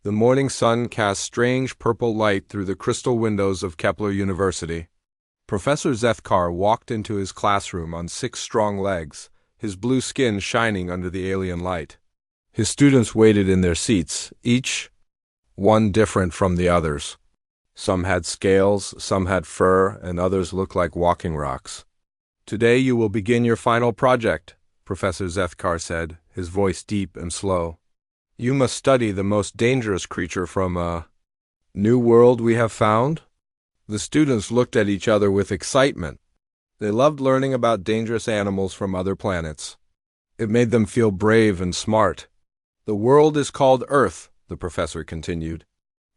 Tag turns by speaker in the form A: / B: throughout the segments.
A: The morning sun cast strange purple light through the crystal windows of Kepler University. Professor Zethkar walked into his classroom on 6 strong legs, his blue skin shining under the alien light. His students waited in their seats, each one different from the others. Some had scales, some had fur, and others looked like walking rocks. "Today you will begin your final project," Professor Zethkar said, his voice deep and slow. "You must study the most dangerous creature from a new world we have found." The students looked at each other with excitement. They loved learning about dangerous animals from other planets. It made them feel brave and smart. "The world is called Earth," the professor continued.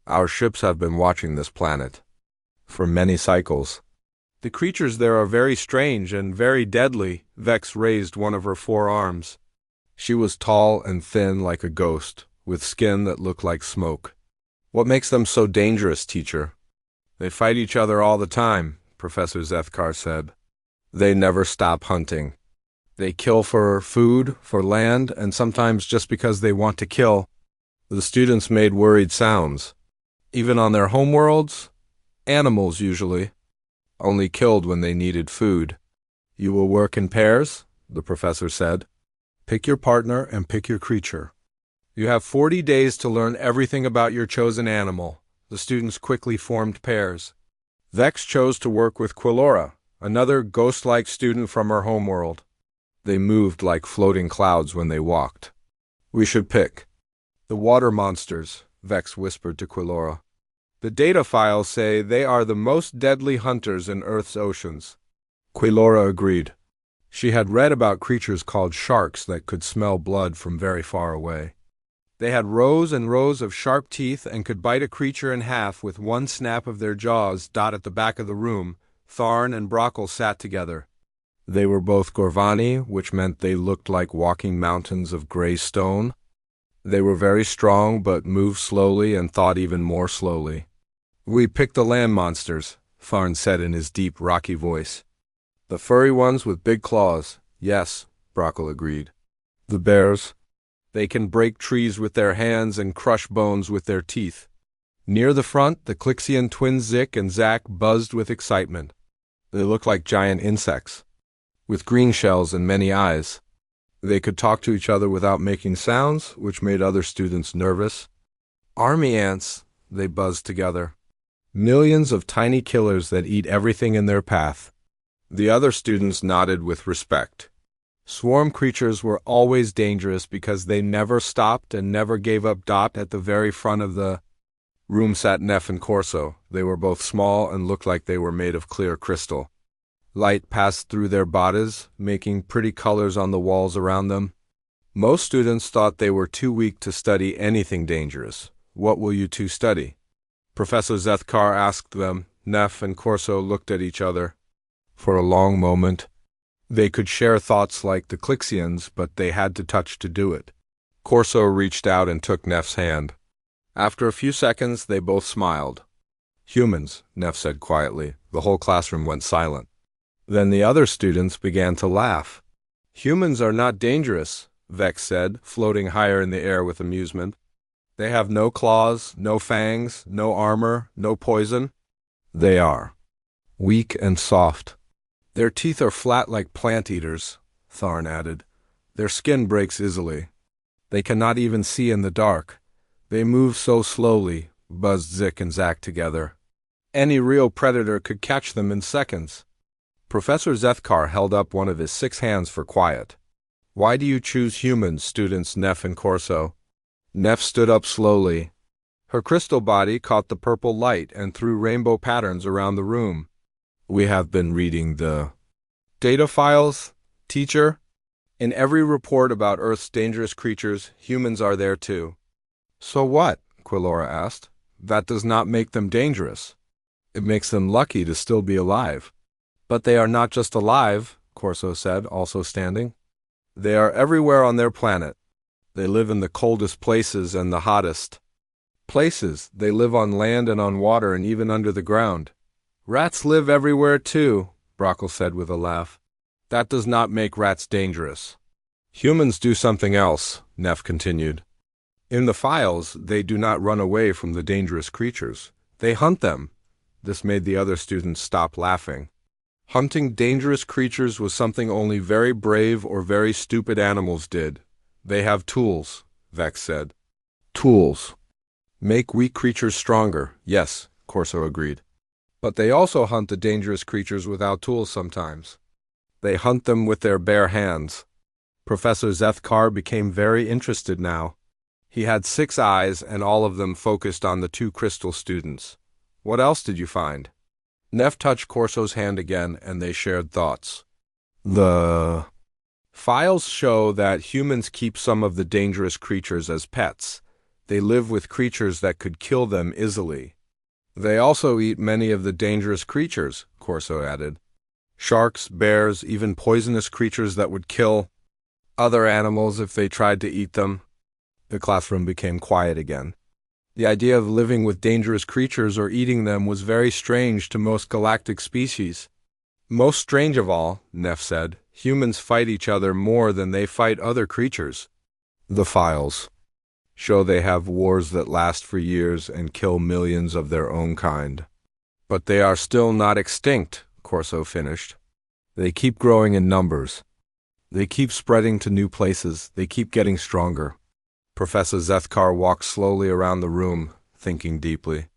A: "Our ships have been watching this planet for many cycles. The creatures there are very strange and very deadly." Vex raised one of her 4 arms. She was tall and thin like a ghost, with skin that looked like smoke. "What makes them so dangerous, teacher?" "They fight each other all the time," Professor Zethkar said. "They never stop hunting. They kill for food, for land, and sometimes just because they want to kill." The students made worried sounds. "Even on their homeworlds?" "Animals, usually. Only killed when they needed food." "You will work in pairs?" the professor said. "Pick your partner and pick your creature. You have 40 days to learn everything about your chosen animal." The students quickly formed pairs. Vex chose to work with Quilora, another ghost-like student from her homeworld. They moved like floating clouds when they walked. "We should pick the water monsters," Vex whispered to Quilora. "The data files say they are the most deadly hunters in Earth's oceans." Quilora agreed. She had read about creatures called sharks that could smell blood from very far away. They had rows and rows of sharp teeth and could bite a creature in half with one snap of their jaws. At the back of the room, Tharn and Brockle sat together. They were both Gorvani, which meant they looked like walking mountains of gray stone. They were very strong but moved slowly and thought even more slowly. "We picked the land monsters," Tharn said in his deep, rocky voice. "The furry ones with big claws." "Yes," Brockle agreed. "The bears. They can break trees with their hands and crush bones with their teeth." Near the front, the Clixian twins Zik and Zack buzzed with excitement. They looked like giant insects, with green shells and many eyes. They could talk to each other without making sounds, which made other students nervous. "Army ants," they buzzed together. "Millions of tiny killers that eat everything in their path." The other students nodded with respect. Swarm creatures were always dangerous because they never stopped and never gave up. At the very front of the room sat Neff and Corso. They were both small and looked like they were made of clear crystal. Light passed through their bodies, making pretty colors on the walls around them. Most students thought they were too weak to study anything dangerous. "What will you two study?" Professor Zethkar asked them. Neff and Corso looked at each other. For a long moment, they could share thoughts like the Clixians, but they had to touch to do it. Corso reached out and took Neff's hand. After a few seconds, they both smiled. "Humans," Neff said quietly. The whole classroom went silent. Then the other students began to laugh. "Humans are not dangerous," Vex said, floating higher in the air with amusement. "They have no claws, no fangs, no armor, no poison." "They are weak and soft. Their teeth are flat like plant eaters," Tharn added. "Their skin breaks easily. They cannot even see in the dark. They move so slowly," buzzed Zik and Zack together. "Any real predator could catch them in seconds." Professor Zethkar held up one of his 6 hands for quiet. "Why do you choose humans, students Neff and Corso?" Neff stood up slowly. Her crystal body caught the purple light and threw rainbow patterns around the room. "We have been reading the data files, teacher. In every report about Earth's dangerous creatures, humans are there too." "So what?" Quilora asked. "That does not make them dangerous. It makes them lucky to still be alive." "But they are not just alive," Corso said, also standing. "They are everywhere on their planet. They live in the coldest places and the hottest places. They live on land and on water and even under the ground." "Rats live everywhere too," Brockle said with a laugh. "That does not make rats dangerous." "Humans do something else," Neff continued. In the files, they do not run away from the dangerous creatures. They hunt them. This made the other students stop laughing. Hunting dangerous creatures was something only very brave or very stupid animals did. They have tools, Vex said. Tools. Make weak creatures stronger. Yes, Corso agreed. But they also hunt the dangerous creatures without tools sometimes. They hunt them with their bare hands. Professor Zethkar became very interested now. He had 6 eyes, and all of them focused on the 2 crystal students. What else did you find? Neff touched Corso's hand again, and they shared thoughts. The files show that humans keep some of the dangerous creatures as pets. They live with creatures that could kill them easily. They also eat many of the dangerous creatures, Corso added. Sharks, bears, even poisonous creatures that would kill other animals if they tried to eat them. The classroom became quiet again. The idea of living with dangerous creatures or eating them was very strange to most galactic species. Most strange of all, Neff said, humans fight each other more than they fight other creatures. The files show they have wars that last for years and kill millions of their own kind. But they are still not extinct, Corso finished. They keep growing in numbers. They keep spreading to new places. They keep getting stronger. Professor Zethkar walked slowly around the room, thinking deeply.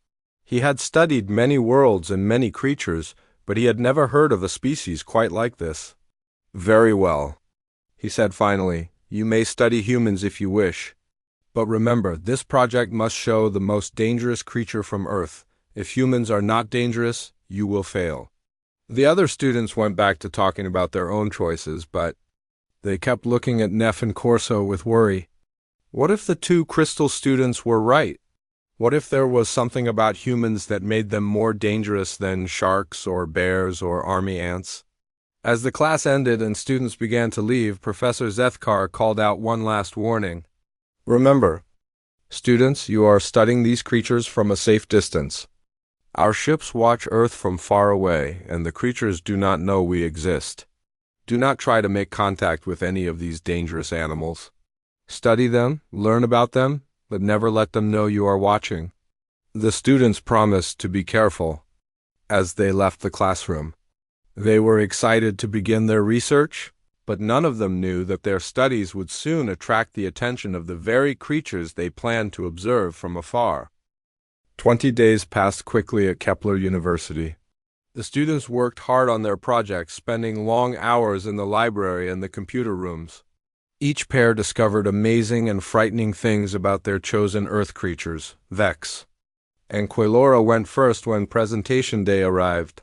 A: He had studied many worlds and many creatures, but he had never heard of a species quite like this. Very well, he said finally. You may study humans if you wish. But remember, this project must show the most dangerous creature from Earth. If humans are not dangerous, you will fail. The other students went back to talking about their own choices, but they kept looking at Neff and Corso with worry. What if the 2 crystal students were right? What if there was something about humans that made them more dangerous than sharks or bears or army ants? As the class ended and students began to leave, Professor Zethkar called out one last warning. Remember, students, you are studying these creatures from a safe distance. Our ships watch Earth from far away, and the creatures do not know we exist. Do not try to make contact with any of these dangerous animals. Study them, learn about them, but never let them know you are watching. The students promised to be careful. As they left the classroom, they were excited to begin their research, but none of them knew that their studies would soon attract the attention of the very creatures they planned to observe from afar. 20 days passed quickly at Kepler University. The students worked hard on their projects, spending long hours in the library and the computer rooms. Each pair discovered amazing and frightening things about their chosen Earth creatures, Vex. And Quilora went first when presentation day arrived.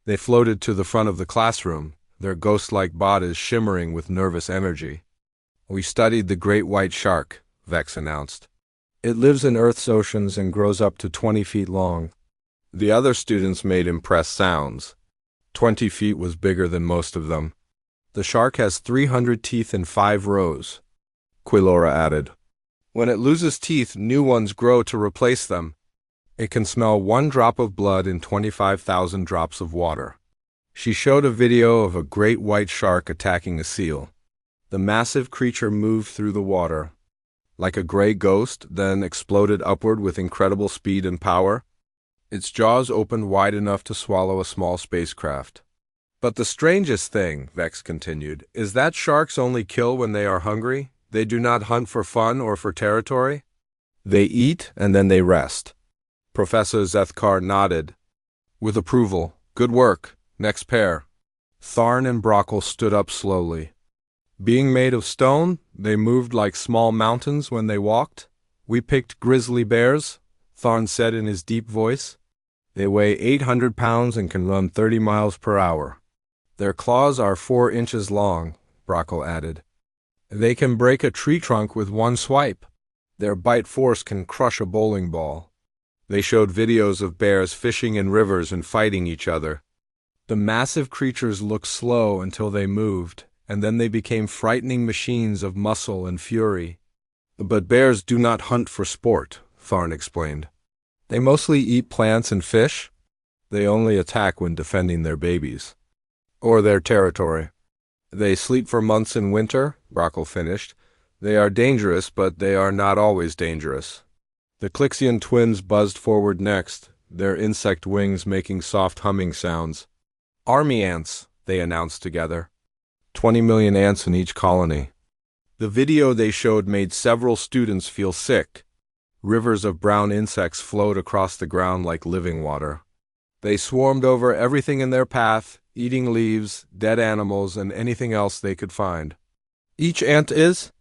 A: They floated to the front of the classroom, their ghost-like bodies shimmering with nervous energy. We studied the great white shark, Vex announced. It lives in Earth's oceans and grows up to 20 feet long. The other students made impressed sounds. 20 feet was bigger than most of them. The shark has 300 teeth in 5 rows, Quilora added. When it loses teeth, new ones grow to replace them. It can smell 1 drop of blood in 25,000 drops of water. She showed a video of a great white shark attacking a seal. The massive creature moved through the water like a gray ghost, then exploded upward with incredible speed and power. Its jaws opened wide enough to swallow a small spacecraft. But the strangest thing, Vex continued, is that sharks only kill when they are hungry. They do not hunt for fun or for territory. They eat and then they rest. Professor Zethkar nodded with approval. Good work. Next pair. Tharn and Brockle stood up slowly. Being made of stone, they moved like small mountains when they walked. We picked grizzly bears, Tharn said in his deep voice. They weigh 800 pounds and can run 30 miles per hour. Their claws are 4 inches long, Brockle added. They can break a tree trunk with one swipe. Their bite force can crush a bowling ball. They showed videos of bears fishing in rivers and fighting each other. The massive creatures looked slow until they moved, and then they became frightening machines of muscle and fury. But bears do not hunt for sport, Tharn explained. They mostly eat plants and fish. They only attack when defending their babies or their territory. They sleep for months in winter, Brockle finished. They are dangerous, but they are not always dangerous. The Clixian twins buzzed forward next, their insect wings making soft humming sounds. Army ants, they announced together. 20 million ants in each colony. The video they showed made several students feel sick. Rivers of brown insects flowed across the ground like living water. They swarmed over everything in their path, eating leaves, dead animals, and anything else they could find. Each ant is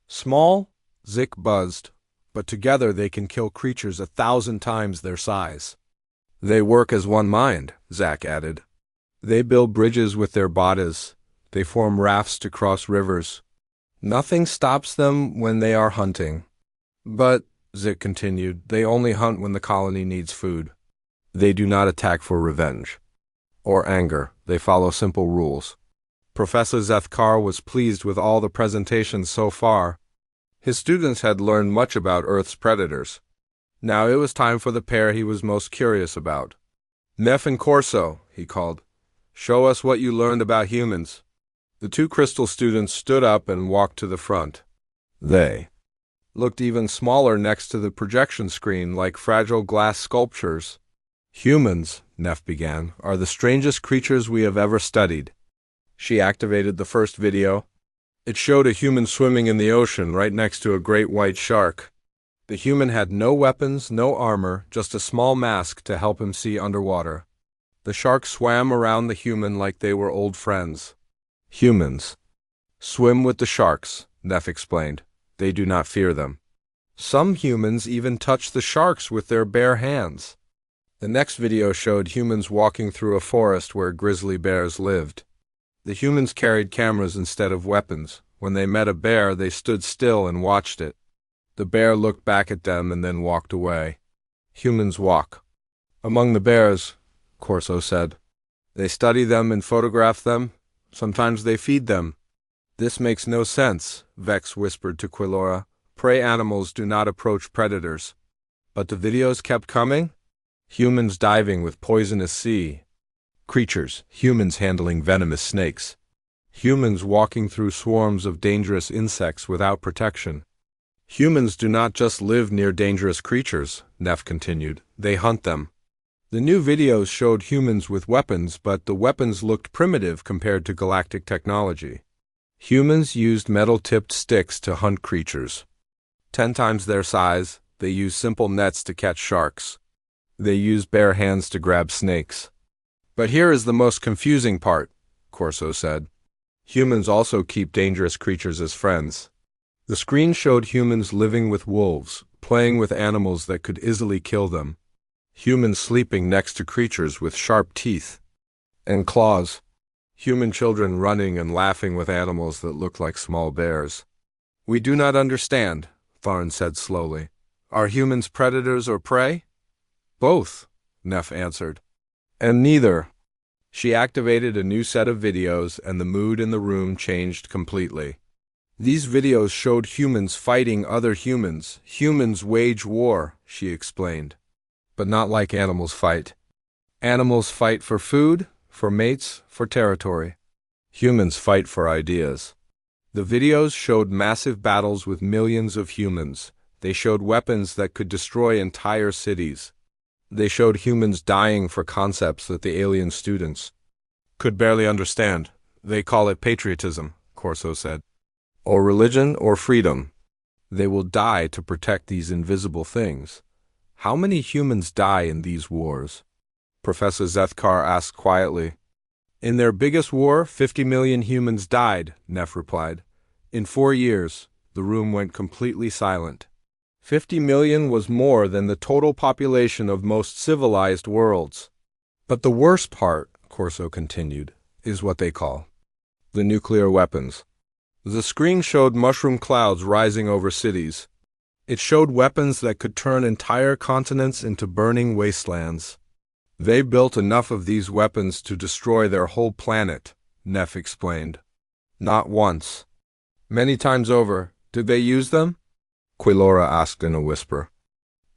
A: small, Zik buzzed, but together they can kill creatures 1,000 times their size. They work as one mind, Zach added. They build bridges with their bodies. They form rafts to cross rivers. Nothing stops them when they are hunting. But, Zik continued, they only hunt when the colony needs food. They do not attack for revenge or anger. They follow simple rules. Professor Zethkar was pleased with all the presentations so far. His students had learned much about Earth's predators. Now it was time for the pair he was most curious about. Neff and Corso, he called. Show us what you learned about humans. The two crystal students stood up and walked to the front. They looked even smaller next to the projection screen, like fragile glass sculptures. Humans, Neff began, are the strangest creatures we have ever studied. She activated the first video. It showed a human swimming in the ocean right next to a great white shark. The human had no weapons, no armor, just a small mask to help him see underwater. The shark swam around the human like they were old friends. Humans swim with the sharks, Neff explained. They do not fear them. Some humans even touch the sharks with their bare hands. The next video showed humans walking through a forest where grizzly bears lived. The humans carried cameras instead of weapons. When they met a bear, they stood still and watched it. The bear looked back at them and then walked away. Humans walk among the bears, Corso said. They study them and photograph them. Sometimes they feed them. This makes no sense, Vex whispered to Quilora. Prey animals do not approach predators. But the videos kept coming. Humans diving with poisonous sea creatures, humans handling venomous snakes, humans walking through swarms of dangerous insects without protection. Humans do not just live near dangerous creatures, Neff continued. They hunt them. The new videos showed humans with weapons, but the weapons looked primitive compared to galactic technology. Humans used metal-tipped sticks to hunt creatures. 10 times their size, they used simple nets to catch sharks. They used bare hands to grab snakes. But here is the most confusing part, Corso said. Humans also keep dangerous creatures as friends. The screen showed humans living with wolves, playing with animals that could easily kill them. Humans sleeping next to creatures with sharp teeth and claws. Human children running and laughing with animals that looked like small bears. We do not understand, Tharn said slowly. Are humans predators or prey? Both, Neff answered. And neither. She activated a new set of videos, and the mood in the room changed completely. These videos showed humans fighting other humans. Humans wage war, she explained. But not like animals fight. Animals fight for food, for mates, for territory. Humans fight for ideas. The videos showed massive battles with millions of humans. They showed weapons that could destroy entire cities. They showed humans dying for concepts that the alien students could barely understand. They call it patriotism, Corso said. Or religion or freedom. They will die to protect these invisible things. How many humans die in these wars? Professor Zethkar asked quietly. In their biggest war, 50 million humans died, Neff replied. In 4 years, the room went completely silent. 50 million was more than the total population of most civilized worlds. But the worst part, Corso continued, is what they call the nuclear weapons. The screen showed mushroom clouds rising over cities. It showed weapons that could turn entire continents into burning wastelands. They built enough of these weapons to destroy their whole planet, Neff explained. Not once. Many times over. Did they use them? Quilora asked in a whisper.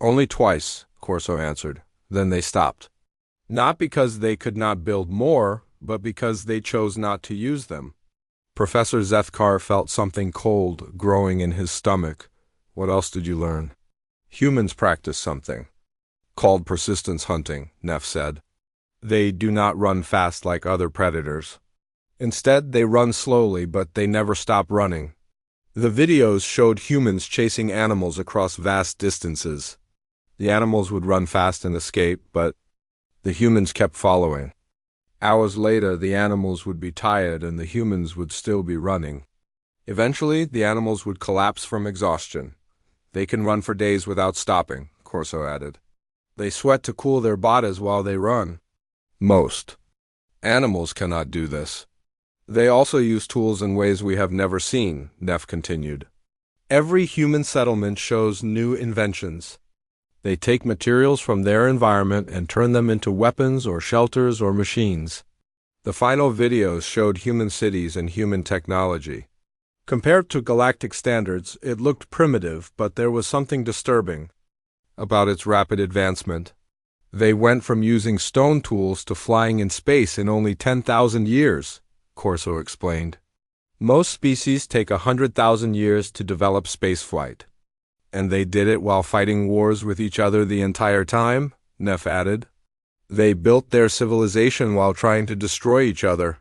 A: Only twice, Corso answered. Then they stopped. Not because they could not build more, but because they chose not to use them. Professor Zethkar felt something cold growing in his stomach. What else did you learn? Humans practice something called persistence hunting, Neff said. They do not run fast like other predators. Instead, they run slowly, but they never stop running. The videos showed humans chasing animals across vast distances. The animals would run fast and escape, but the humans kept following. Hours later, the animals would be tired and the humans would still be running. Eventually, the animals would collapse from exhaustion. They can run for days without stopping, Corso added. They sweat to cool their bodies while they run. Most animals cannot do this. They also use tools in ways we have never seen, Neff continued. Every human settlement shows new inventions. They take materials from their environment and turn them into weapons or shelters or machines. The final videos showed human cities and human technology. Compared to galactic standards, it looked primitive, but there was something disturbing about its rapid advancement. They went from using stone tools to flying in space in only 10,000 years, Corso explained. Most species take 100,000 years to develop spaceflight. And they did it while fighting wars with each other the entire time, Neff added. They built their civilization while trying to destroy each other.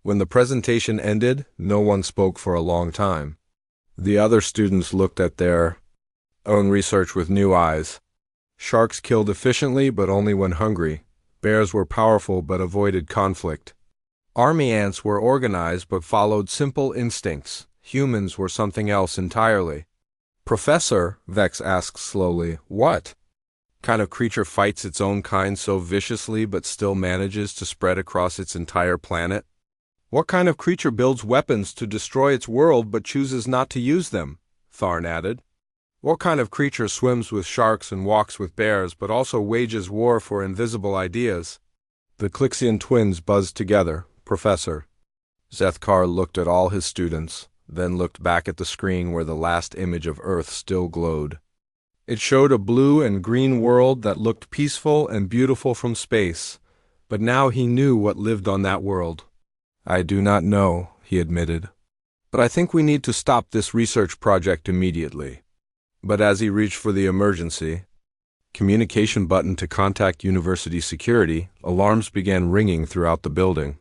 A: When the presentation ended, no one spoke for a long time. The other students looked at their own research with new eyes. Sharks killed efficiently but only when hungry. Bears were powerful but avoided conflict. Army ants were organized but followed simple instincts. Humans were something else entirely. Professor, Vex asked slowly, what kind of creature fights its own kind so viciously but still manages to spread across its entire planet? What kind of creature builds weapons to destroy its world but chooses not to use them? Tharn added. What kind of creature swims with sharks and walks with bears but also wages war for invisible ideas? The Clixian twins buzzed together. Professor. Zethkar looked at all his students, then looked back at the screen where the last image of Earth still glowed. It showed a blue and green world that looked peaceful and beautiful from space, but now he knew what lived on that world. I do not know, he admitted, but I think we need to stop this research project immediately. But as he reached for the emergency communication button to contact university security, alarms began ringing throughout the building,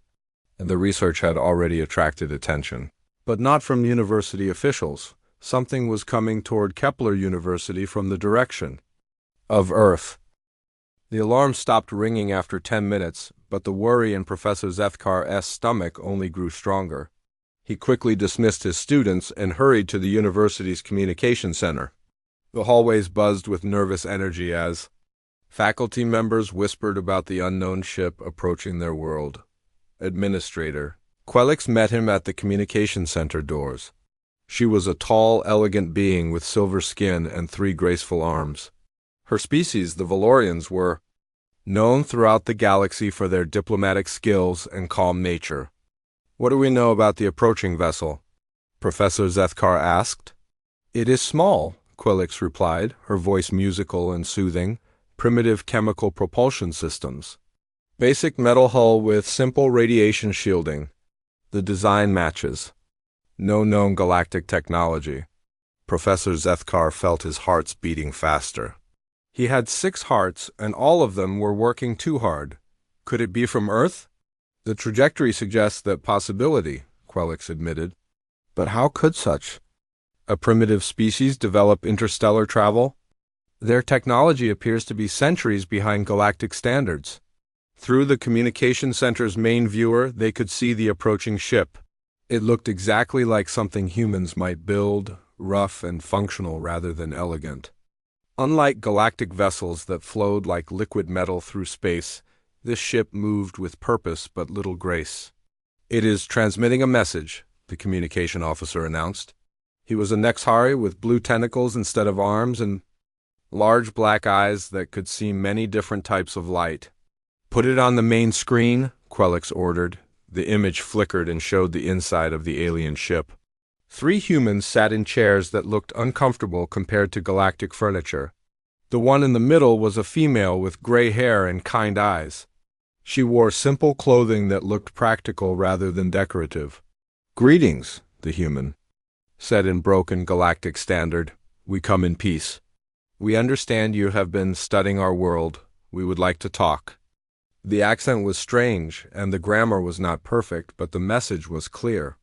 A: and the research had already attracted attention. But not from university officials. Something was coming toward Kepler University from the direction of Earth. The alarm stopped ringing after 10 minutes, but the worry in Professor Zethkar's stomach only grew stronger. He quickly dismissed his students and hurried to the university's communication center. The hallways buzzed with nervous energy as faculty members whispered about the unknown ship approaching their world. Administrator Quelix met him at the communication center doors. She was a tall, elegant being with silver skin and 3 graceful arms. Her species, the Valorians, were known throughout the galaxy for their diplomatic skills and calm nature. What do we know about the approaching vessel? Professor Zethkar asked. It is small, Quelix replied, her voice musical and soothing. Primitive chemical propulsion systems. Basic metal hull with simple radiation shielding. The design matches. No known galactic technology. Professor Zethkar felt his hearts beating faster. He had 6 hearts, and all of them were working too hard. Could it be from Earth? The trajectory suggests that possibility, Quelix admitted. But how could such a primitive species develop interstellar travel? Their technology appears to be centuries behind galactic standards. Through the communication center's main viewer, they could see the approaching ship. It looked exactly like something humans might build, rough and functional rather than elegant. Unlike galactic vessels that flowed like liquid metal through space, this ship moved with purpose but little grace. It is transmitting a message, the communication officer announced. He was a Nexhari with blue tentacles instead of arms and large black eyes that could see many different types of light. Put it on the main screen, Quelix ordered. The image flickered and showed the inside of the alien ship. 3 humans sat in chairs that looked uncomfortable compared to galactic furniture. The one in the middle was a female with gray hair and kind eyes. She wore simple clothing that looked practical rather than decorative. Greetings, the human said in broken galactic standard. We come in peace. We understand you have been studying our world. We would like to talk. The accent was strange, and the grammar was not perfect, but the message was clear.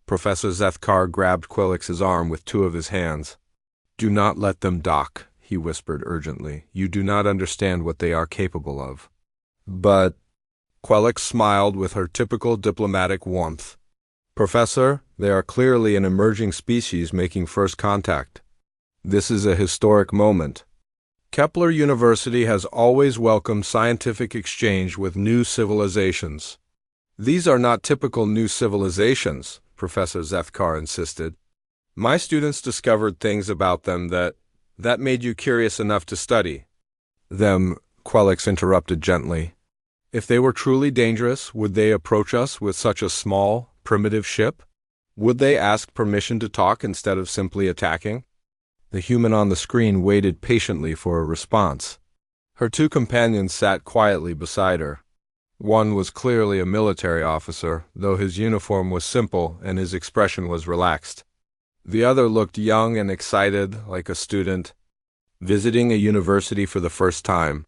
A: Professor Zethkar grabbed Quillix's arm with two of his hands. Do not let them dock, he whispered urgently. You do not understand what they are capable of. But Quillix smiled with her typical diplomatic warmth. Professor, they are clearly an emerging species making first contact. This is a historic moment. Kepler University has always welcomed scientific exchange with new civilizations. These are not typical new civilizations, Professor Zethkar insisted. My students discovered things about them that made you curious enough to study. Them, Quillix interrupted gently. If they were truly dangerous, would they approach us with such a small, primitive ship? Would they ask permission to talk instead of simply attacking? The human on the screen waited patiently for a response. Her two companions sat quietly beside her. One was clearly a military officer, though his uniform was simple and his expression was relaxed. The other looked young and excited, like a student visiting a university for the first time.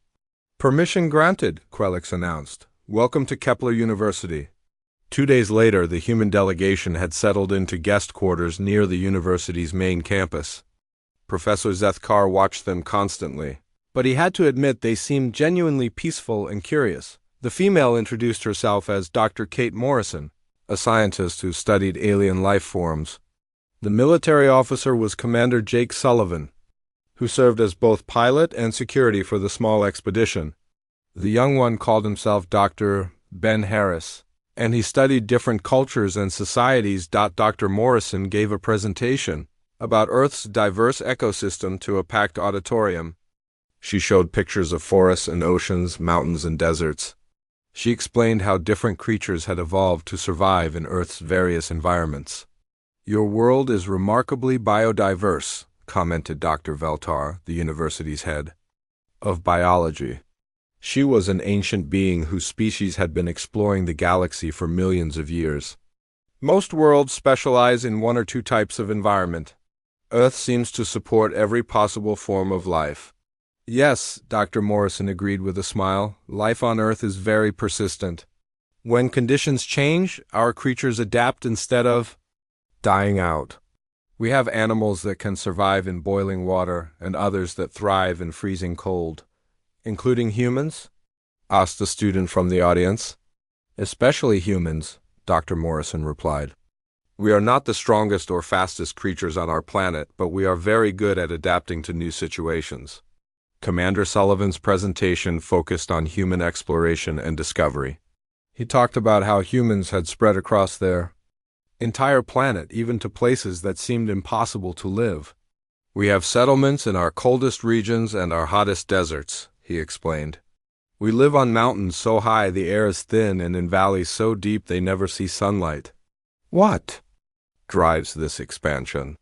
A: Permission granted, Quillix announced. Welcome to Kepler University. 2 days later, the human delegation had settled into guest quarters near the university's main campus. Professor Zethkar watched them constantly, but he had to admit they seemed genuinely peaceful and curious. The female introduced herself as Dr. Kate Morrison, a scientist who studied alien life forms. The military officer was Commander Jake Sullivan, who served as both pilot and security for the small expedition. The young one called himself Dr. Ben Harris, and he studied different cultures and societies. Dr. Morrison gave a presentation about Earth's diverse ecosystem to a packed auditorium. She showed pictures of forests and oceans, mountains and deserts. She explained how different creatures had evolved to survive in Earth's various environments. Your world is remarkably biodiverse, commented Dr. Veltar, the university's head of biology. She was an ancient being whose species had been exploring the galaxy for millions of years. Most worlds specialize in one or two types of environment. Earth seems to support every possible form of life. Yes, Dr. Morrison agreed with a smile. Life on Earth is very persistent. When conditions change, our creatures adapt instead of dying out. We have animals that can survive in boiling water and others that thrive in freezing cold. Including humans? Asked a student from the audience. Especially humans, Dr. Morrison replied. We are not the strongest or fastest creatures on our planet, but we are very good at adapting to new situations. Commander Sullivan's presentation focused on human exploration and discovery. He talked about how humans had spread across their entire planet, even to places that seemed impossible to live. We have settlements in our coldest regions and our hottest deserts, he explained. We live on mountains so high the air is thin and in valleys so deep they never see sunlight. What drives this expansion?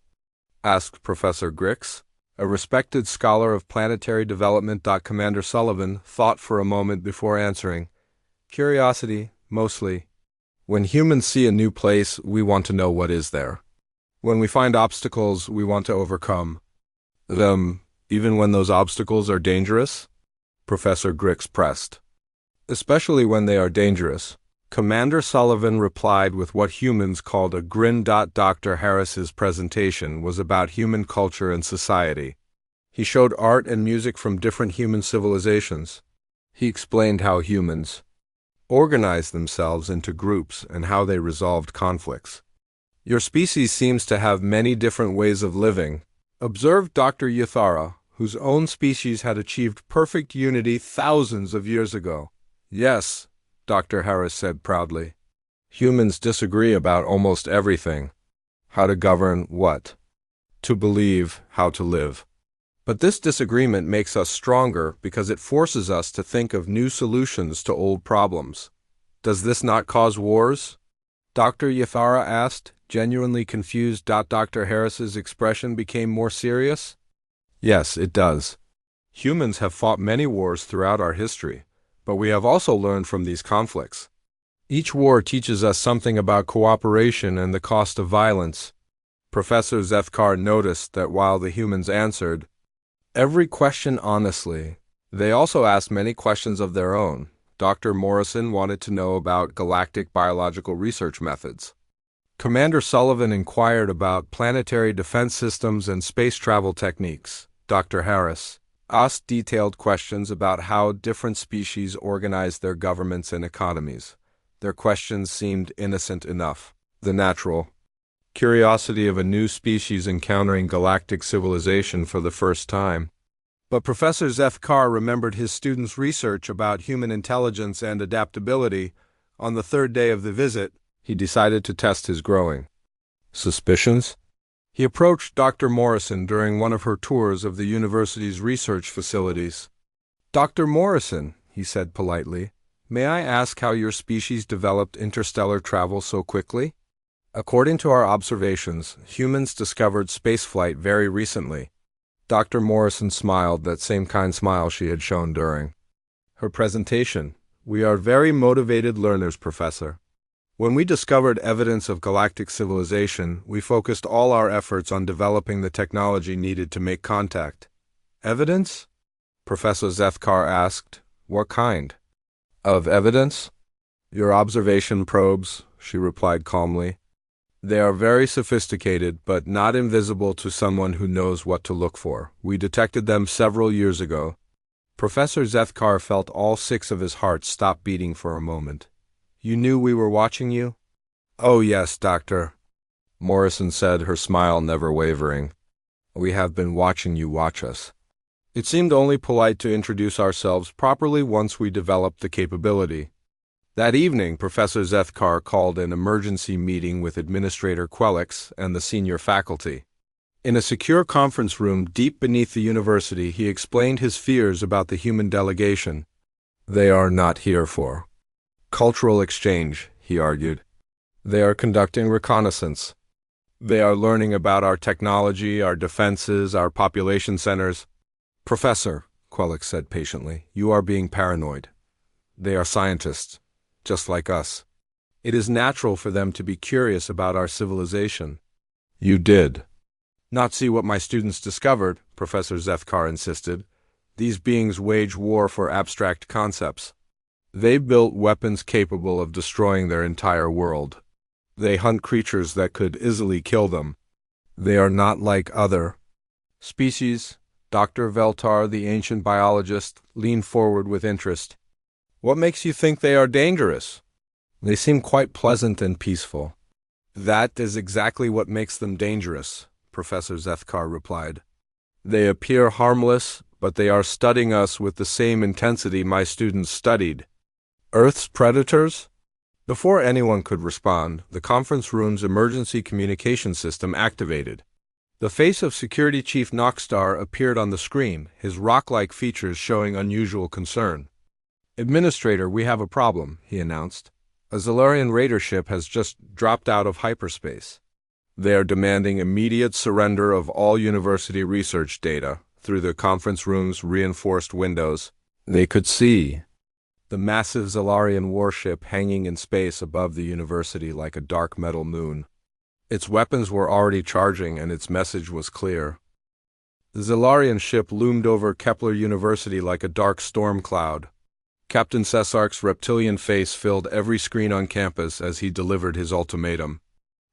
A: Asked Professor Grix, a respected scholar of planetary development. Commander Sullivan thought for a moment before answering. Curiosity, mostly. When humans see a new place, we want to know what is there. When we find obstacles, we want to overcome them, even when those obstacles are dangerous? Professor Grix pressed. Especially when they are dangerous. Commander Sullivan replied with what humans called a grin. Dr. Harris's presentation was about human culture and society. He showed art and music from different human civilizations. He explained how humans organized themselves into groups and how they resolved conflicts. Your species seems to have many different ways of living, observed Dr. Yathara, whose own species had achieved perfect unity thousands of years ago. Yes, Dr. Harris said proudly. Humans disagree about almost everything. How to govern what? To believe how to live. But this disagreement makes us stronger because it forces us to think of new solutions to old problems. Does this not cause wars? Dr. Yathara asked, genuinely confused. Dr. Harris's expression became more serious. Yes, it does. Humans have fought many wars throughout our history, but we have also learned from these conflicts. Each war teaches us something about cooperation and the cost of violence. Professor Zethkar noticed that while the humans answered every question honestly, they also asked many questions of their own. Dr. Morrison wanted to know about galactic biological research methods. Commander Sullivan inquired about planetary defense systems and space travel techniques. Dr. Harris asked detailed questions about how different species organize their governments and economies. Their questions seemed innocent enough. The natural curiosity of a new species encountering galactic civilization for the first time. But Professor Zethkar remembered his students' research about human intelligence and adaptability. On the third day of the visit, he decided to test his growing suspicions. He approached Dr. Morrison during one of her tours of the university's research facilities. "Dr. Morrison," he said politely, "may I ask how your species developed interstellar travel so quickly?" "According to our observations, humans discovered spaceflight very recently." Dr. Morrison smiled, that same kind smile she had shown during her presentation. "We are very motivated learners, Professor. When we discovered evidence of galactic civilization, we focused all our efforts on developing the technology needed to make contact." "Evidence?" Professor Zethkar asked. "What kind of evidence?" "Your observation probes," she replied calmly. "They are very sophisticated, but not invisible to someone who knows what to look for. We detected them several years ago." Professor Zethkar felt all 6 of his heart stop beating for a moment. "You knew we were watching you?" "Oh yes, Doctor," Morrison said, her smile never wavering. "We have been watching you watch us." It seemed only polite to introduce ourselves properly once we developed the capability. That evening, Professor Zethkar called an emergency meeting with Administrator Quelix and the senior faculty. In a secure conference room deep beneath the university, he explained his fears about the human delegation. "They are not here for cultural exchange," he argued. "They are conducting reconnaissance. They are learning about our technology, our defenses, our population centers." "Professor," Quelix said patiently, "you are being paranoid. They are scientists, just like us. It is natural for them to be curious about our civilization." "You did not see what my students discovered," Professor Zethkar insisted. "These beings wage war for abstract concepts. They built weapons capable of destroying their entire world. They hunt creatures that could easily kill them. They are not like other species." Dr. Veltar, the ancient biologist, leaned forward with interest. "What makes you think they are dangerous?" "They seem quite pleasant and peaceful." "That is exactly what makes them dangerous," Professor Zethkar replied. "They appear harmless, but they are studying us with the same intensity my students studied." "Earth's predators?" Before anyone could respond, the conference room's emergency communication system activated. The face of Security Chief Nockstar appeared on the screen, his rock-like features showing unusual concern. "Administrator, we have a problem," he announced. "A Zalarian raider ship has just dropped out of hyperspace. They are demanding immediate surrender of all university research data." Through the conference room's reinforced windows, they could see the massive Zalarian warship hanging in space above the university like a dark metal moon. Its weapons were already charging, and its message was clear. The Zalarian ship loomed over Kepler University like a dark storm cloud. Captain Cesark's reptilian face filled every screen on campus as he delivered his ultimatum.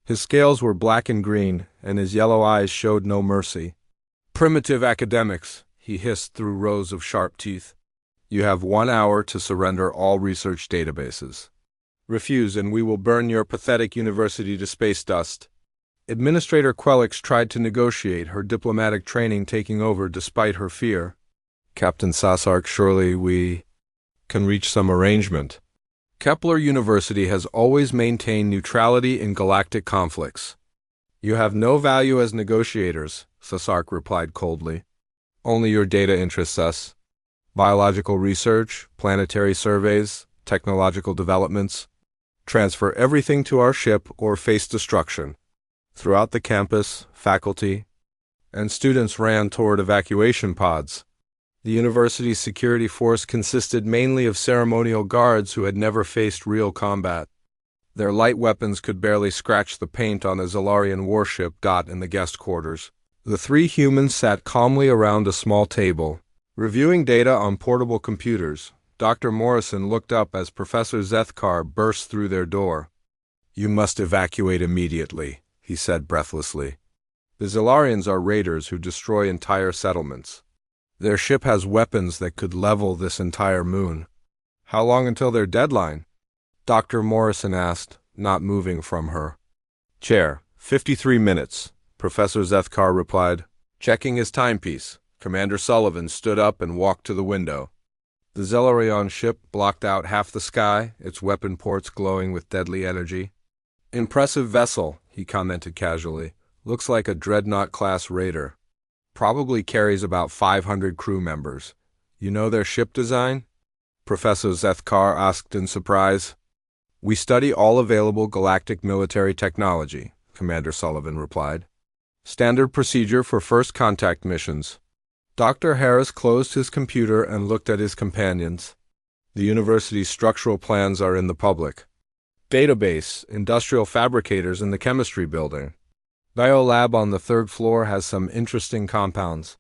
A: His scales were black and green, and his yellow eyes showed no mercy. "Primitive academics," he hissed through rows of sharp teeth. "You have 1 hour to surrender all research databases. Refuse, and we will burn your pathetic university to space dust." Administrator Quelix tried to negotiate, her diplomatic training taking over despite her fear. "Captain Cesark, surely we can reach some arrangement." "Kepler University has always maintained neutrality in galactic conflicts." "You have no value as negotiators," Cesark replied coldly. "Only your data interests us. Biological research, planetary surveys, technological developments. Transfer everything to our ship or face destruction." Throughout the campus, faculty and students ran toward evacuation pods. The university's security force consisted mainly of ceremonial guards who had never faced real combat. Their light weapons could barely scratch the paint on a Zalarian warship in the guest quarters. The three humans sat calmly around a small table, reviewing data on portable computers. Dr. Morrison looked up as Professor Zethkar burst through their door. "You must evacuate immediately," he said breathlessly. "The Zalarians are raiders who destroy entire settlements. Their ship has weapons that could level this entire moon." "How long until their deadline?" Dr. Morrison asked, not moving from her chair. 53 minutes, Professor Zethkar replied. Checking his timepiece, Commander Sullivan stood up and walked to the window. The Zalarian ship blocked out half the sky, its weapon ports glowing with deadly energy. "Impressive vessel," he commented casually. "Looks like a dreadnought-class raider. Probably carries about 500 crew members. You know their ship design?" Professor Zethkar asked in surprise. "We study all available galactic military technology," Commander Sullivan replied. "Standard procedure for first contact missions." Dr. Harris closed his computer and looked at his companions. "The university's structural plans are in the public database, industrial fabricators in the chemistry building. Biolab on the third floor has some interesting compounds.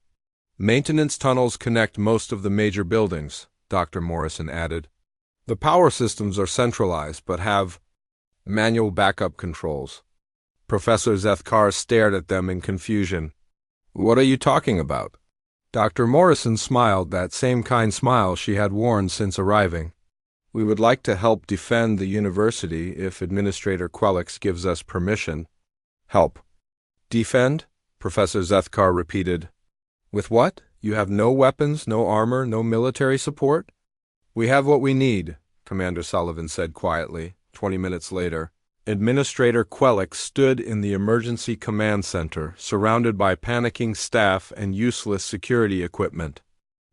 A: Maintenance tunnels connect most of the major buildings," Dr. Morrison added. "The power systems are centralized but have manual backup controls." Professor Zethkar stared at them in confusion. "What are you talking about?" Dr. Morrison smiled, that same kind smile she had worn since arriving. "We would like to help defend the university if Administrator Quelix gives us permission." "Help? Defend?" Professor Zethkar repeated. "With what? You have no weapons, no armor, no military support?" "We have what we need," Commander Sullivan said quietly. 20 minutes later, Administrator Quelix stood in the emergency command center, surrounded by panicking staff and useless security equipment.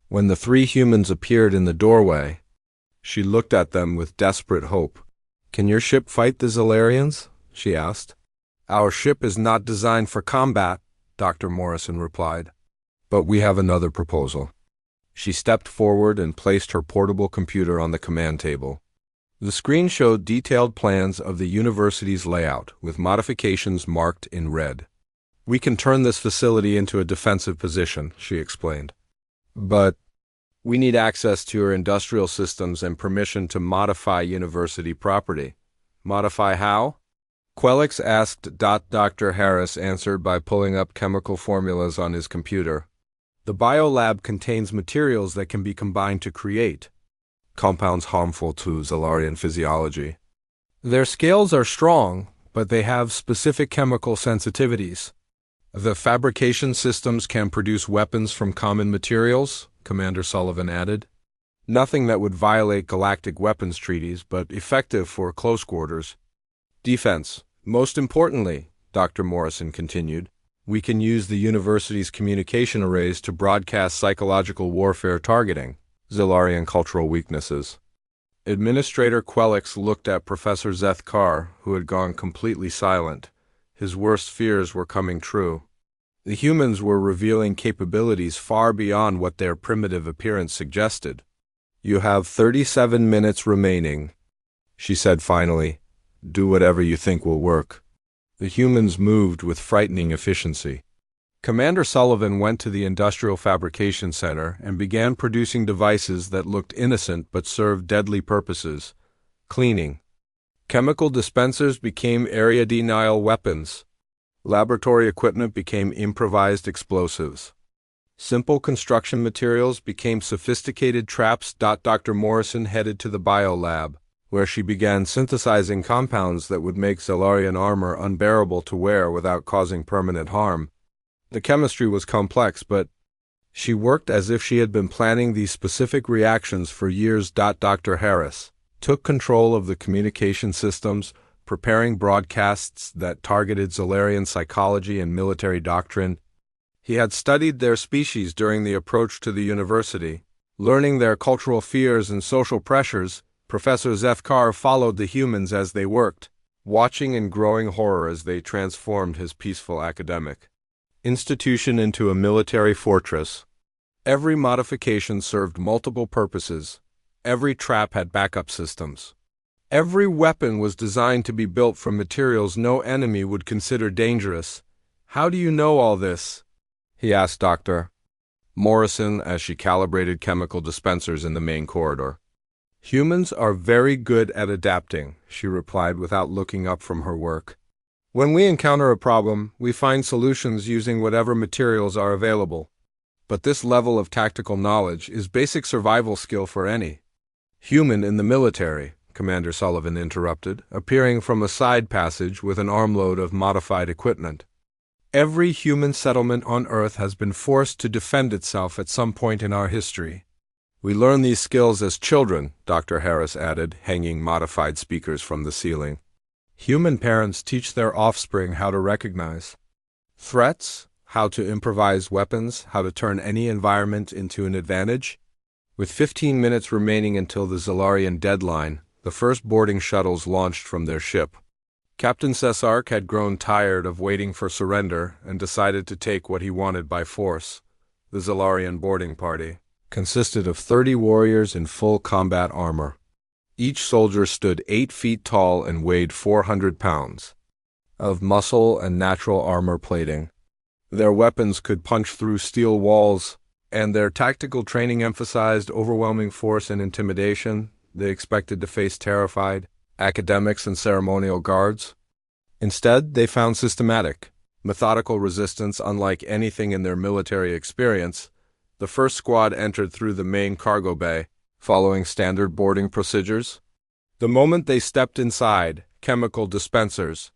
A: When the three humans appeared in the doorway, she looked at them with desperate hope. "Can your ship fight the Zalarians?" she asked. "Our ship is not designed for combat," Dr. Morrison replied. "But we have another proposal." She stepped forward and placed her portable computer on the command table. The screen showed detailed plans of the university's layout, with modifications marked in red. "We can turn this facility into a defensive position," she explained. "But we need access to your industrial systems and permission to modify university property." "Modify how?" Quelix asked. Dr. Harris answered by pulling up chemical formulas on his computer. "The biolab contains materials that can be combined to create compounds harmful to Zalarian physiology. Their scales are strong, but they have specific chemical sensitivities. The fabrication systems can produce weapons from common materials," Commander Sullivan added. "Nothing that would violate galactic weapons treaties, but effective for close quarters defense. Most importantly," Dr. Morrison continued, "we can use the university's communication arrays to broadcast psychological warfare targeting Zalarian cultural weaknesses." Administrator Quelix looked at Professor Zethkar, who had gone completely silent. His worst fears were coming true. The humans were revealing capabilities far beyond what their primitive appearance suggested. "You have 37 minutes remaining," she said finally. "Do whatever you think will work." The humans moved with frightening efficiency. Commander Sullivan went to the Industrial Fabrication Center and began producing devices that looked innocent but served deadly purposes. Cleaning. Chemical dispensers became area denial weapons. Laboratory equipment became improvised explosives. Simple construction materials became sophisticated traps. Dr. Morrison headed to the biolab, where she began synthesizing compounds that would make Zalarian armor unbearable to wear without causing permanent harm. The chemistry was complex, but she worked as if she had been planning these specific reactions for years. Dr. Harris took control of the communication systems, preparing broadcasts that targeted Zalarian psychology and military doctrine. He had studied their species during the approach to the university. Learning their cultural fears and social pressures, Professor Zethkar followed the humans as they worked, watching in growing horror as they transformed his peaceful academic institution into a military fortress. Every modification served multiple purposes. Every trap had backup systems. Every weapon was designed to be built from materials no enemy would consider dangerous. "How do you know all this?" he asked Dr. Morrison as she calibrated chemical dispensers in the main corridor. "Humans are very good at adapting," she replied without looking up from her work. "When we encounter a problem, we find solutions using whatever materials are available. But this level of tactical knowledge is basic survival skill for any human in the military," Commander Sullivan interrupted, appearing from a side passage with an armload of modified equipment. "Every human settlement on Earth has been forced to defend itself at some point in our history. We learn these skills as children," Dr. Harris added, hanging modified speakers from the ceiling. "Human parents teach their offspring how to recognize threats, how to improvise weapons, how to turn any environment into an advantage." With 15 minutes remaining until the Zalarian deadline, the first boarding shuttles launched from their ship. Captain Cesark had grown tired of waiting for surrender and decided to take what he wanted by force. The Zalarian boarding party consisted of 30 warriors in full combat armor. Each soldier stood 8 feet tall and weighed 400 pounds of muscle and natural armor plating. Their weapons could punch through steel walls, and their tactical training emphasized overwhelming force and intimidation. They expected to face terrified academics and ceremonial guards. Instead, they found systematic, methodical resistance unlike anything in their military experience. The first squad entered through the main cargo bay, following standard boarding procedures. The moment they stepped inside, chemical dispensers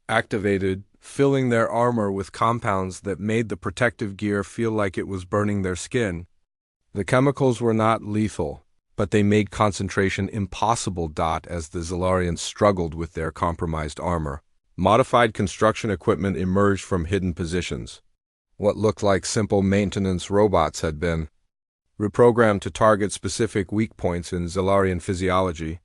A: activated, filling their armor with compounds that made the protective gear feel like it was burning their skin. The chemicals were not lethal, but they made concentration impossible. As the Zalarians struggled with their compromised armor, modified construction equipment emerged from hidden positions. What looked like simple maintenance robots had been reprogrammed to target specific weak points in Zalarian physiology.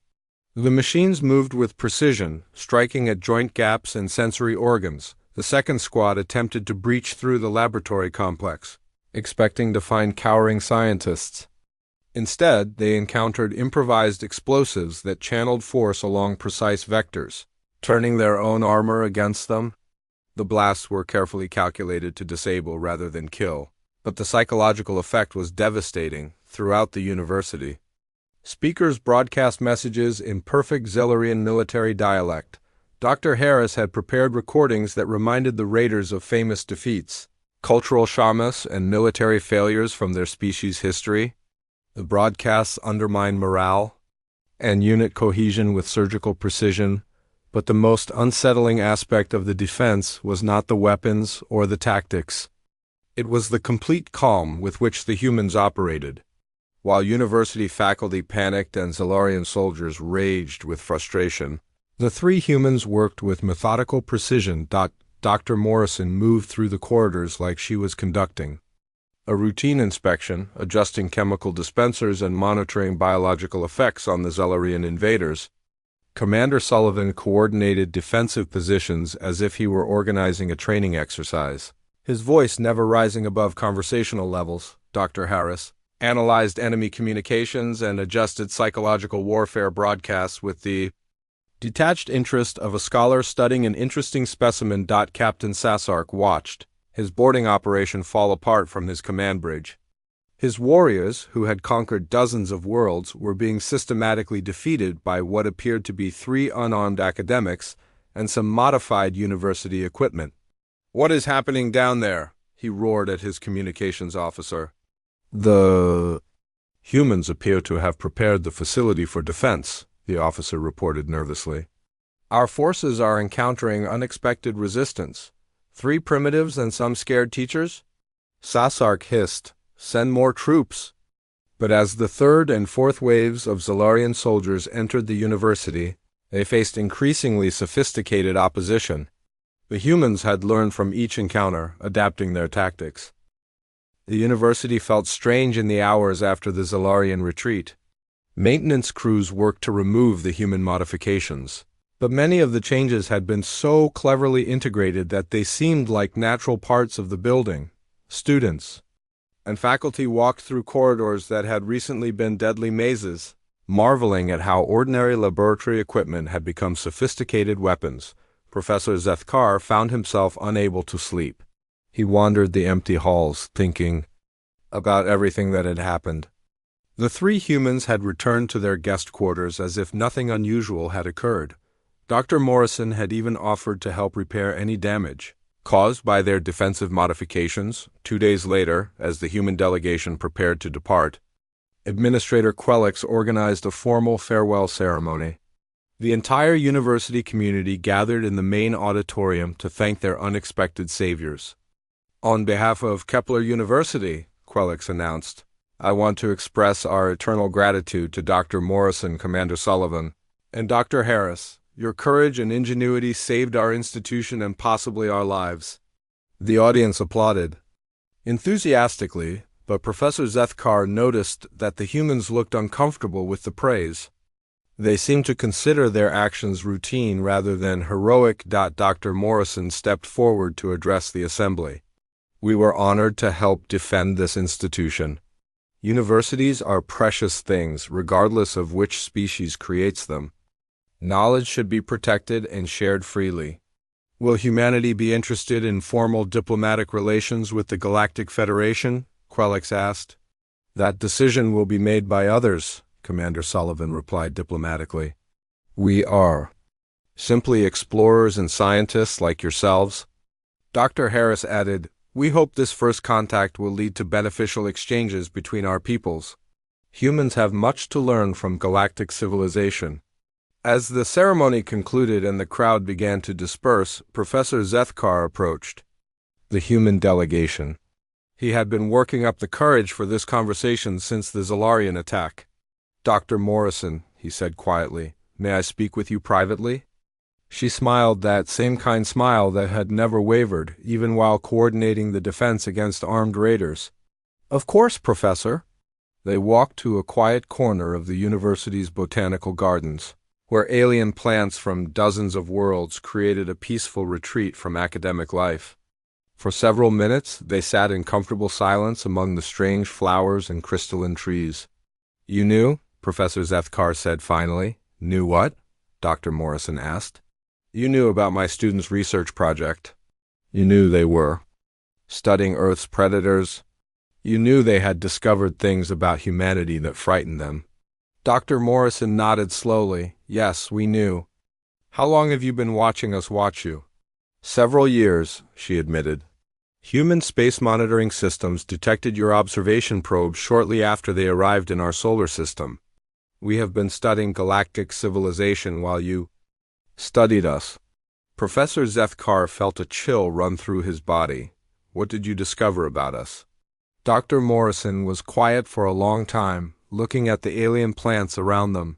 A: The machines moved with precision, striking at joint gaps and sensory organs. The second squad attempted to breach through the laboratory complex, expecting to find cowering scientists. Instead, they encountered improvised explosives that channeled force along precise vectors, turning their own armor against them. The blasts were carefully calculated to disable rather than kill, but the psychological effect was devastating throughout the university. Speakers broadcast messages in perfect Zalarian military dialect. Dr. Harris had prepared recordings that reminded the raiders of famous defeats, cultural shamas, and military failures from their species' history. The broadcasts undermined morale and unit cohesion with surgical precision, but the most unsettling aspect of the defense was not the weapons or the tactics. It was the complete calm with which the humans operated. While university faculty panicked and Zalarian soldiers raged with frustration, the 3 humans worked with methodical precision. Dr. Morrison moved through the corridors like she was conducting a routine inspection, adjusting chemical dispensers and monitoring biological effects on the Zalarian invaders. Commander Sullivan coordinated defensive positions as if he were organizing a training exercise. His voice never rising above conversational levels. Dr. Harris analyzed enemy communications and adjusted psychological warfare broadcasts with the detached interest of a scholar studying an interesting specimen. Captain Cesark watched his boarding operation fall apart from his command bridge. His warriors, who had conquered dozens of worlds, were being systematically defeated by what appeared to be 3 unarmed academics and some modified university equipment. "What is happening down there?" he roared at his communications officer. "The humans appear to have prepared the facility for defense," the officer reported nervously. "Our forces are encountering unexpected resistance. 3 primitives and some scared teachers?" Cesark hissed, "Send more troops." But as the 3rd and 4th waves of Zalarian soldiers entered the university, they faced increasingly sophisticated opposition. The humans had learned from each encounter, adapting their tactics. The university felt strange in the hours after the Zalarian retreat. Maintenance crews worked to remove the human modifications, but many of the changes had been so cleverly integrated that they seemed like natural parts of the building. Students and faculty walked through corridors that had recently been deadly mazes, marveling at how ordinary laboratory equipment had become sophisticated weapons. Professor Zethkar found himself unable to sleep. He wandered the empty halls, thinking about everything that had happened. The three humans had returned to their guest quarters as if nothing unusual had occurred. Dr. Morrison had even offered to help repair any damage caused by their defensive modifications. 2 days later, as the human delegation prepared to depart, Administrator Quelix organized a formal farewell ceremony. The entire university community gathered in the main auditorium to thank their unexpected saviors. On behalf of Kepler University, Quelix announced, I want to express our eternal gratitude to Dr. Morrison, Commander Sullivan, and Dr. Harris. Your courage and ingenuity saved our institution and possibly our lives. The audience applauded enthusiastically, but Professor Zethkar noticed that the humans looked uncomfortable with the praise. They seemed to consider their actions routine rather than heroic. Dr. Morrison stepped forward to address the assembly. We were honored to help defend this institution. Universities are precious things, regardless of which species creates them. Knowledge should be protected and shared freely. Will humanity be interested in formal diplomatic relations with the Galactic Federation? Quelix asked. That decision will be made by others, Commander Sullivan replied diplomatically. We are simply explorers and scientists like yourselves. Dr. Harris added, we hope this first contact will lead to beneficial exchanges between our peoples. Humans have much to learn from galactic civilization. As the ceremony concluded and the crowd began to disperse, Professor Zethkar approached the human delegation. He had been working up the courage for this conversation since the Zalarian attack. Dr. Morrison, he said quietly, may I speak with you privately? She smiled that same kind smile that had never wavered, even while coordinating the defense against armed raiders. Of course, Professor. They walked to a quiet corner of the university's botanical gardens, where alien plants from dozens of worlds created a peaceful retreat from academic life. For several minutes, they sat in comfortable silence among the strange flowers and crystalline trees. You knew? Professor Zethkar said finally. Knew what? Dr. Morrison asked. You knew about my students' research project. You knew they were studying Earth's predators. You knew they had discovered things about humanity that frightened them. Dr. Morrison nodded slowly. Yes, we knew. How long have you been watching us watch you? Several years, she admitted. Human space monitoring systems detected your observation probes shortly after they arrived in our solar system. We have been studying galactic civilization while you studied us. Professor Zethkar felt a chill run through his body. What did you discover about us? Dr. Morrison was quiet for a long time, looking at the alien plants around them.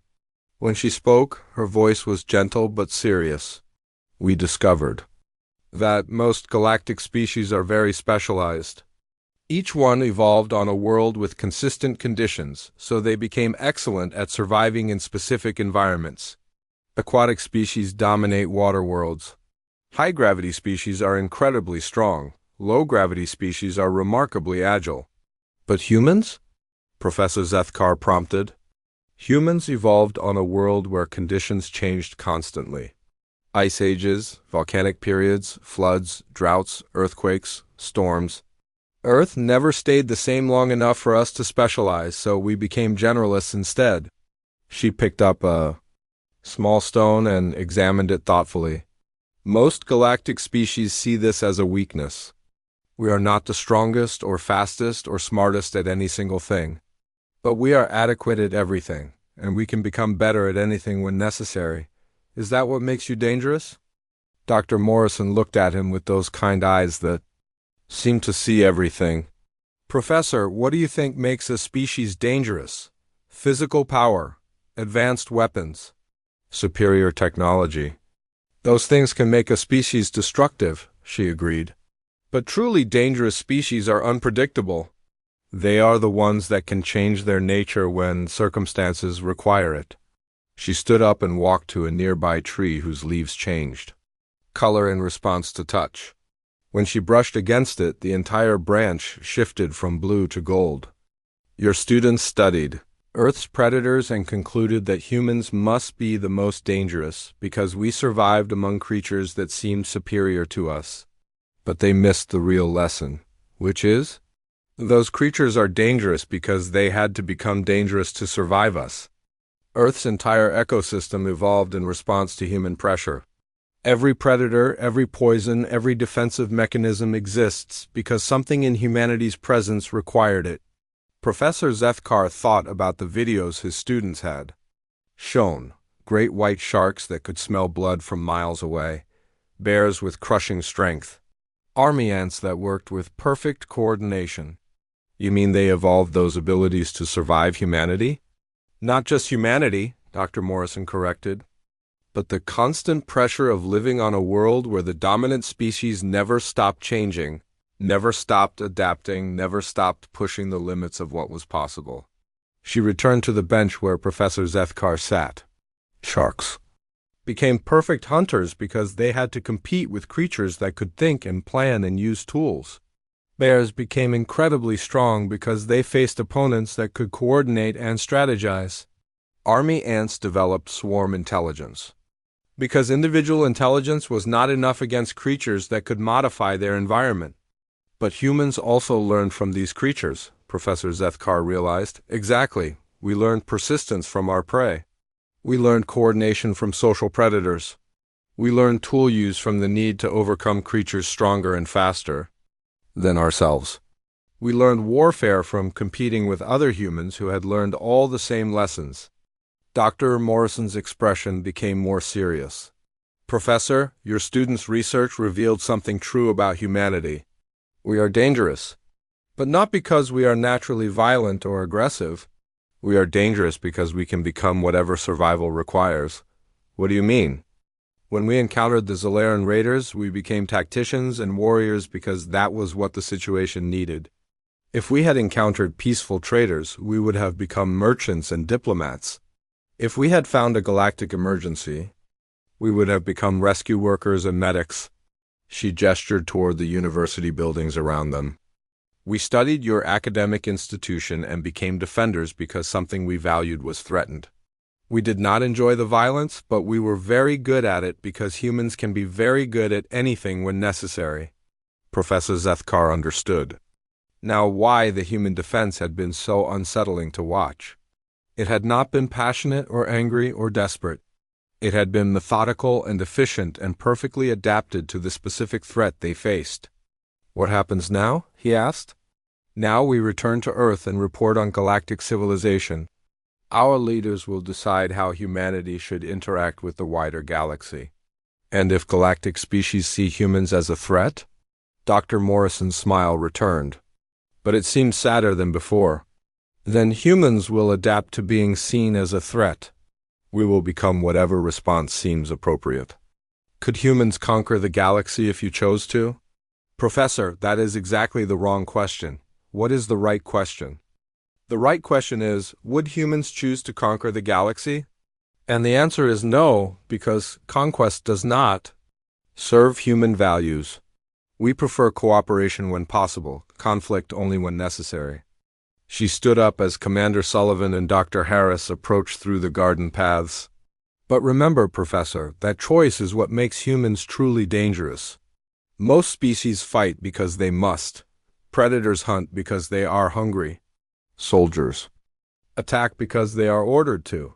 A: When she spoke, her voice was gentle but serious. We discovered that most galactic species are very specialized. Each one evolved on a world with consistent conditions, so they became excellent at surviving in specific environments. Aquatic species dominate water worlds. High-gravity species are incredibly strong. Low-gravity species are remarkably agile. But humans? Professor Zethkar prompted. Humans evolved on a world where conditions changed constantly. Ice ages, volcanic periods, floods, droughts, earthquakes, storms. Earth never stayed the same long enough for us to specialize, so we became generalists instead. She picked up a small stone and examined it thoughtfully. Most galactic species see this as a weakness. We are not the strongest or fastest or smartest at any single thing. But we are adequate at everything, and we can become better at anything when necessary. Is that what makes you dangerous? Dr. Morrison looked at him with those kind eyes that seemed to see everything. Professor, what do you think makes a species dangerous? Physical power, advanced weapons, superior technology. Those things can make a species destructive, she agreed. But truly dangerous species are unpredictable. They are the ones that can change their nature when circumstances require it. She stood up and walked to a nearby tree whose leaves changed color in response to touch. When she brushed against it, the entire branch shifted from blue to gold. Your students studied Earth's predators and concluded that humans must be the most dangerous because we survived among creatures that seemed superior to us. But they missed the real lesson, which is, those creatures are dangerous because they had to become dangerous to survive us. Earth's entire ecosystem evolved in response to human pressure. Every predator, every poison, every defensive mechanism exists because something in humanity's presence required it. Professor Zethkar thought about the videos his students had shown. Great white sharks that could smell blood from miles away, bears with crushing strength, army ants that worked with perfect coordination. You mean they evolved those abilities to survive humanity? Not just humanity, Dr. Morrison corrected, but the constant pressure of living on a world where the dominant species never stopped changing, never stopped adapting, never stopped pushing the limits of what was possible. She returned to the bench where Professor Zethkar sat. Sharks became perfect hunters because they had to compete with creatures that could think and plan and use tools. Bears became incredibly strong because they faced opponents that could coordinate and strategize. Army ants developed swarm intelligence because individual intelligence was not enough against creatures that could modify their environment. But humans also learned from these creatures, Professor Zethkar realized. Exactly. We learned persistence from our prey. We learned coordination from social predators. We learned tool use from the need to overcome creatures stronger and faster than ourselves. We learned warfare from competing with other humans who had learned all the same lessons. Dr. Morrison's expression became more serious. Professor, your students' research revealed something true about humanity. We are dangerous, but not because we are naturally violent or aggressive. We are dangerous because we can become whatever survival requires. What do you mean? When we encountered the Zalaran raiders, we became tacticians and warriors because that was what the situation needed. If we had encountered peaceful traders, we would have become merchants and diplomats. If we had found a galactic emergency, we would have become rescue workers and medics. She gestured toward the university buildings around them. We studied your academic institution and became defenders because something we valued was threatened. We did not enjoy the violence, but we were very good at it because humans can be very good at anything when necessary. Professor Zethkar understood now why the human defense had been so unsettling to watch. It had not been passionate or angry or desperate. It had been methodical and efficient and perfectly adapted to the specific threat they faced. What happens now? He asked. Now we return to Earth and report on galactic civilization. Our leaders will decide how humanity should interact with the wider galaxy. And if galactic species see humans as a threat? Dr. Morrison's smile returned, but it seemed sadder than before. Then humans will adapt to being seen as a threat. We will become whatever response seems appropriate. Could humans conquer the galaxy if you chose to? Professor, that is exactly the wrong question. What is the right question? The right question is, would humans choose to conquer the galaxy? And the answer is no, because conquest does not serve human values. We prefer cooperation when possible, conflict only when necessary. She stood up as Commander Sullivan and Dr. Harris approached through the garden paths. But remember, Professor, that choice is what makes humans truly dangerous. Most species fight because they must. Predators hunt because they are hungry. Soldiers attack because they are ordered to.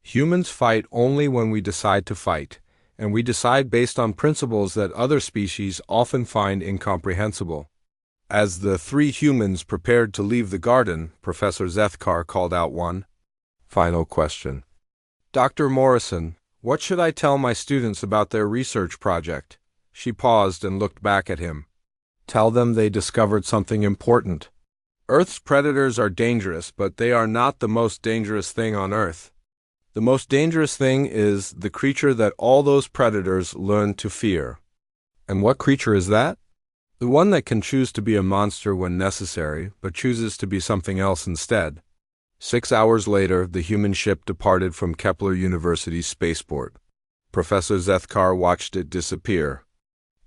A: Humans fight only when we decide to fight, and we decide based on principles that other species often find incomprehensible. As the three humans prepared to leave the garden, Professor Zethkar called out one final question. Dr. Morrison, what should I tell my students about their research project? She paused and looked back at him. Tell them they discovered something important. Earth's predators are dangerous, but they are not the most dangerous thing on Earth. The most dangerous thing is the creature that all those predators learned to fear. And what creature is that? The one that can choose to be a monster when necessary, but chooses to be something else instead. 6 hours later, the human ship departed from Kepler University's spaceport. Professor Zethkar watched it disappear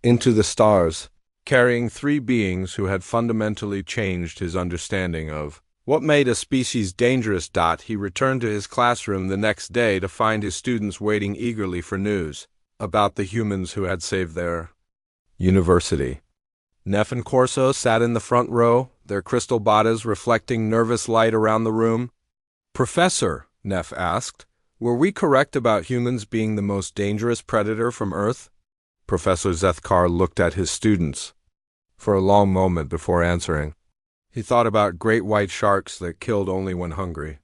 A: into the stars. carrying three beings who had fundamentally changed his understanding of what made a species dangerous. He returned to his classroom the next day to find his students waiting eagerly for news about the humans who had saved their university. Neff and Corso sat in the front row, their crystal bodies reflecting nervous light around the room. "Professor," Neff asked, "were we correct about humans being the most dangerous predator from Earth?" Professor Zethkar looked at his students for a long moment before answering. He thought about great white sharks that killed only when hungry.